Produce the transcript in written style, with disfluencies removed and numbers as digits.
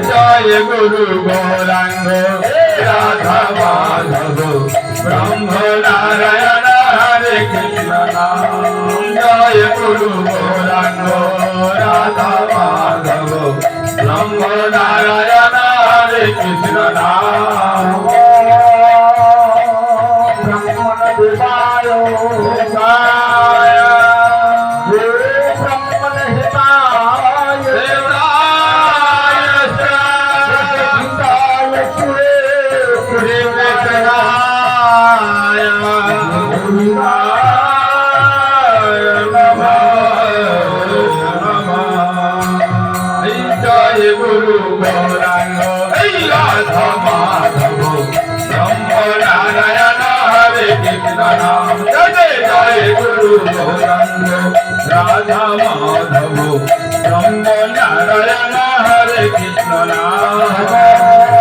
জয় গুরু গৌরাঙ্গ রাধা মাধব ব্রহ্ম নারায়ণ হরে কৃষ্ণ নাম জয় গুরু গৌরাঙ্গ রাধা মাধব ব্রহ্ম নারায়ণ হরে কৃষ্ণ নাম ব্রহ্মণ দেবায় দেবায় ব্রহ্মণ হিতায় দেবায় জয় গুরু গৌরাঙ্গ রাধা মাধব ব্রহ্ম নারায়ণ হরে কৃষ্ণ নাম জয় গুরু গৌরাঙ্গ রাধা মাধব ব্রহ্ম নারায়ণ হরে কৃষ্ণ নাম